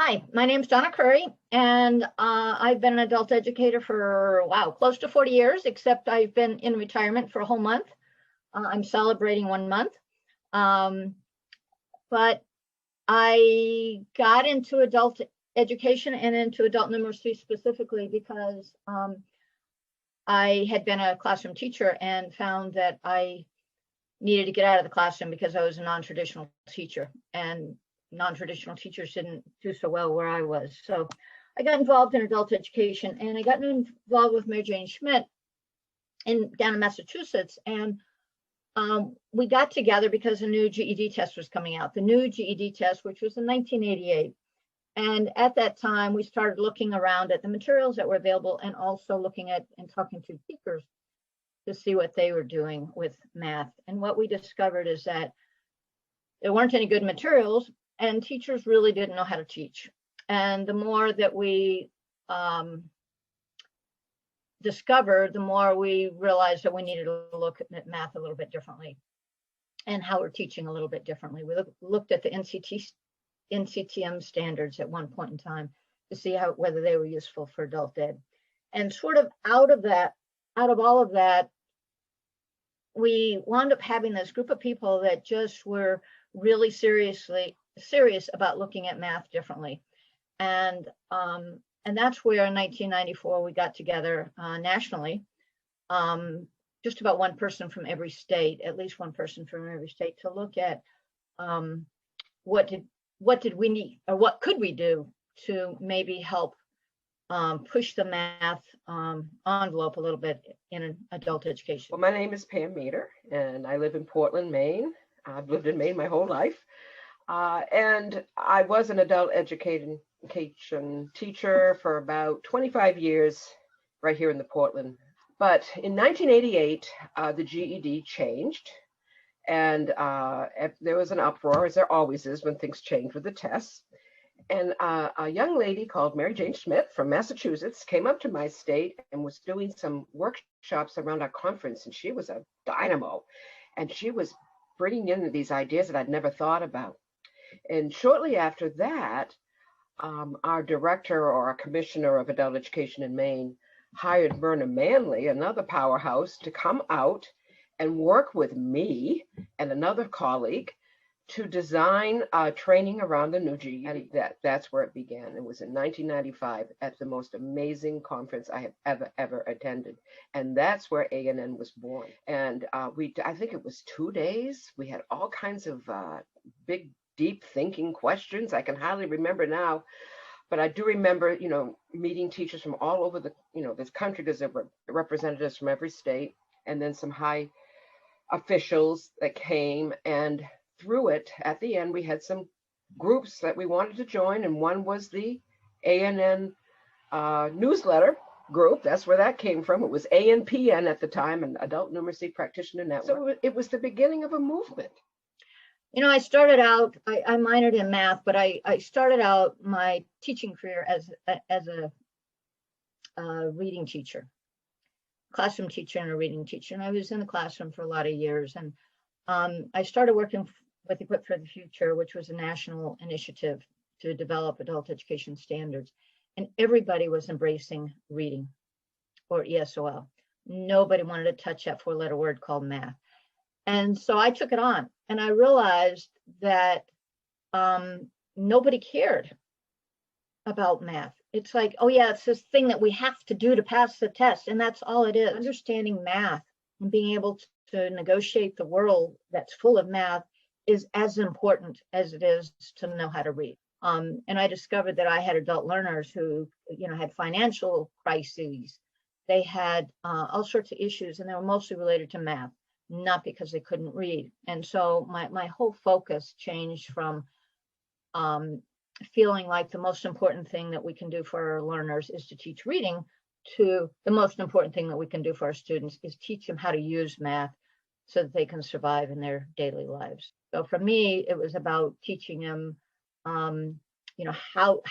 Hi, my name's Donna Curry, and I've been an adult educator for, wow, close to 40 years, except I've been in retirement for a whole month. I'm celebrating 1 month. But I got into adult education and into adult numeracy specifically because I had been a classroom teacher and found that I needed to get out of the classroom because I was a non-traditional teacher, and non-traditional teachers didn't do so well where I was. So I got involved in adult education, and I got involved with Mary Jane Schmidt down in Massachusetts. And we got together because a new GED test was coming out, the new GED test, which was in 1988. And at that time, we started looking around at the materials that were available and also looking at and talking to teachers to see what they were doing with math. And what we discovered is that there weren't any good materials, and teachers really didn't know how to teach. And the more that we discovered, the more we realized that we needed to look at math a little bit differently and how we're teaching a little bit differently. We looked at the NCTM standards at one point in time to see whether they were useful for adult ed. And sort of out of all of that, we wound up having this group of people that just were really serious about looking at math differently. And that's where in 1994 we got together nationally, just about one person from every state, at least one person from every state, to look at what did we need, or what could we do to maybe help push the math envelope a little bit in adult education. Well, my name is Pam Meter, and I live in Portland, Maine. I've lived in Maine my whole life. And I was an adult education teacher for about 25 years right here in the Portland. But in 1988, the GED changed, and there was an uproar, as there always is when things change with the tests. And a young lady called Mary Jane Schmidt from Massachusetts came up to my state and was doing some workshops around our conference, and she was a dynamo, and she was bringing in these ideas that I'd never thought about. And shortly after that, our director or our commissioner of adult education in Maine hired Myrna Manley, another powerhouse, to come out and work with me and another colleague to design training around the new GED. That's where it began. It was in 1995 at the most amazing conference I have ever attended. And that's where ANN was born. And I think it was 2 days. We had all kinds of big, deep thinking questions. I can hardly remember now, but I do remember, meeting teachers from all over this country, because there were representatives from every state, and then some high officials that came. And through it, at the end, we had some groups that we wanted to join, and one was the ANN newsletter group. That's where that came from. It was ANPN at the time, an Adult Numeracy Practitioner Network. So it was the beginning of a movement. I started out, I minored in math, but I started out my teaching career as a reading teacher, classroom teacher and a reading teacher. And I was in the classroom for a lot of years. And I started working with Equip for the Future, which was a national initiative to develop adult education standards. And everybody was embracing reading, or ESOL. Nobody wanted to touch that 4-letter word called math. And so I took it on, and I realized that nobody cared about math. It's like, oh yeah, it's this thing that we have to do to pass the test, and that's all it is. Understanding math and being able to negotiate the world that's full of math is as important as it is to know how to read. And I discovered that I had adult learners who, had financial crises. They had all sorts of issues, and they were mostly related to math, not because they couldn't read. And so my whole focus changed from feeling like the most important thing that we can do for our learners is to teach reading, to the most important thing that we can do for our students is teach them how to use math so that they can survive in their daily lives. So for me, it was about teaching them, how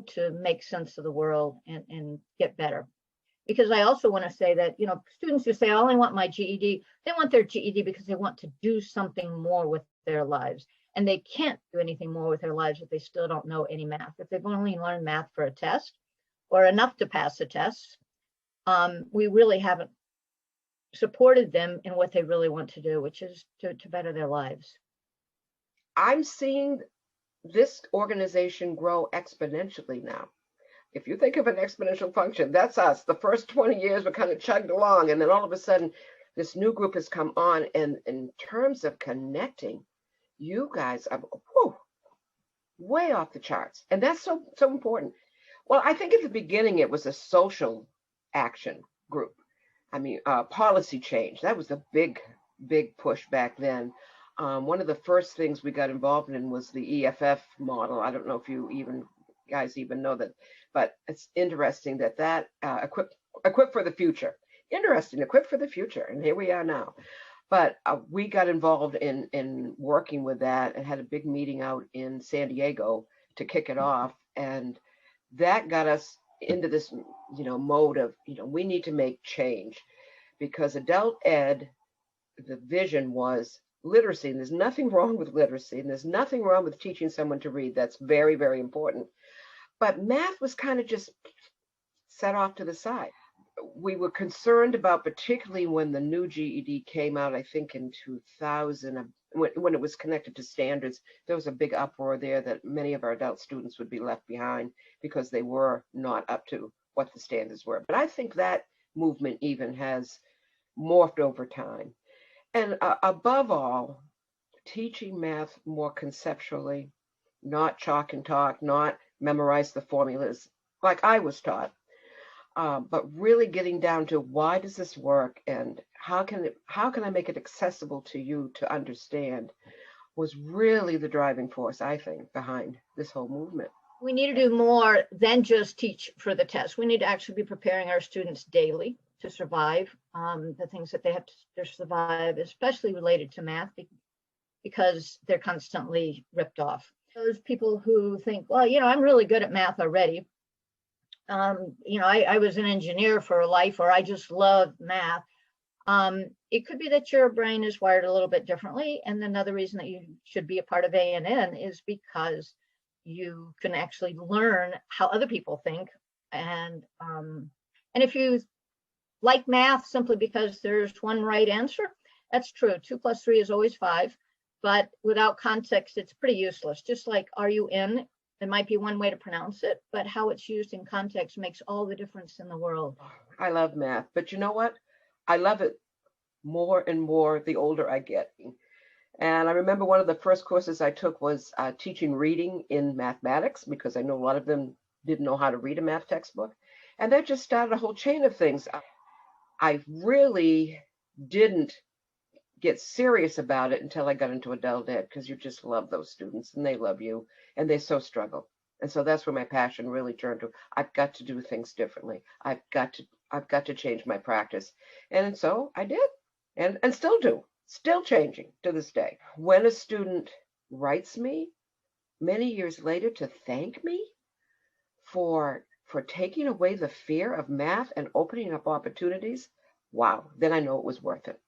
to make sense of the world and get better. Because I also want to say that, students who say, I only want my GED, they want their GED because they want to do something more with their lives. and they can't do anything more with their lives if they still don't know any math. If they've only learned math for a test or enough to pass the test, we really haven't supported them in what they really want to do, which is to better their lives. I'm seeing this organization grow exponentially now. If you think of an exponential function, that's us. The first 20 years, we're kind of chugged along, and then all of a sudden, this new group has come on. And in terms of connecting, you guys are way off the charts. And that's so important. Well, I think at the beginning, it was a social action group. I mean, policy change. That was the big push back then. One of the first things we got involved in was the EFF model. I don't know if you guys even know that, but it's interesting that equip for the future. Interesting, equip for the future, and here we are now. But we got involved in working with that and had a big meeting out in San Diego to kick it off, and that got us into this, mode of, we need to make change, because adult ed, the vision was literacy, and there's nothing wrong with literacy, and there's nothing wrong with teaching someone to read. That's very, very important. But math was kind of just set off to the side. We were concerned about, particularly when the new GED came out, I think in 2000, when it was connected to standards, there was a big uproar there that many of our adult students would be left behind because they were not up to what the standards were. But I think that movement even has morphed over time. And above all, teaching math more conceptually, not chalk and talk, not memorize the formulas like I was taught, but really getting down to why does this work and how can I make it accessible to you to understand, was really the driving force, I think, behind this whole movement. We need to do more than just teach for the test. We need to actually be preparing our students daily to survive the things that they have to survive, especially related to math, because they're constantly ripped off. Those people who think, well, I'm really good at math already. I was an engineer for life, or I just love math. It could be that your brain is wired a little bit differently. And another reason that you should be a part of ANN is because you can actually learn how other people think. And if you like math simply because there's one right answer, that's true. 2 + 3 is always 5, but without context, it's pretty useless. Just like, are you in? It might be one way to pronounce it, but how it's used in context makes all the difference in the world. I love math, but you know what? I love it more and more the older I get. And I remember one of the first courses I took was teaching reading in mathematics, because I know a lot of them didn't know how to read a math textbook. And that just started a whole chain of things. I really didn't get serious about it until I got into adult ed, because you just love those students and they love you and they so struggle. And so that's where my passion really turned to. I've got to do things differently. I've got to change my practice. And so I did, and still do, still changing to this day. When a student writes me many years later to thank me for taking away the fear of math and opening up opportunities, wow, then I know it was worth it.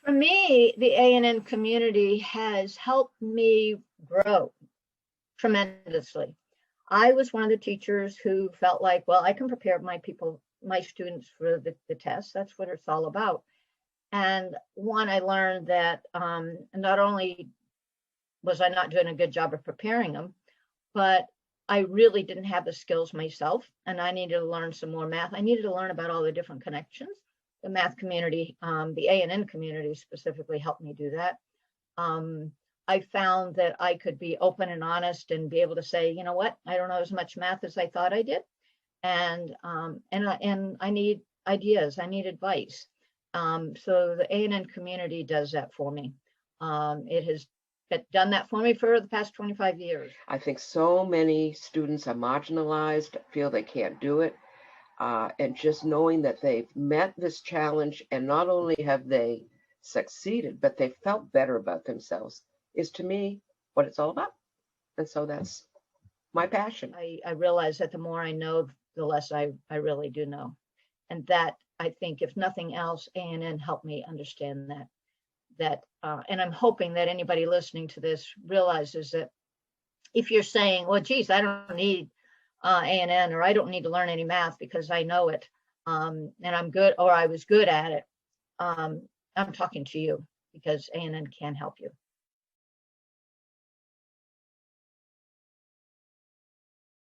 For me, the ANN community has helped me grow tremendously. I was one of the teachers who felt like, well, I can prepare my students for the test. That's what it's all about. And I learned that not only was I not doing a good job of preparing them, but I really didn't have the skills myself, and I needed to learn some more math. I needed to learn about all the different connections. The math community, the ANN community specifically helped me do that. I found that I could be open and honest and be able to say, you know what, I don't know as much math as I thought I did. And I need ideas, I need advice. So the ANN community does that for me. It has done that for me for the past 25 years. I think so many students are marginalized, feel they can't do it. And just knowing that they've met this challenge, and not only have they succeeded, but they felt better about themselves, is to me what it's all about. And so that's my passion. I realize that the more I know, the less I really do know. And that, I think, if nothing else, ANN helped me understand that, and I'm hoping that anybody listening to this realizes that if you're saying, well, geez, I don't need A&N, or I don't need to learn any math because I know it, and I'm good, or I was good at it, I'm talking to you, because A&N can help you.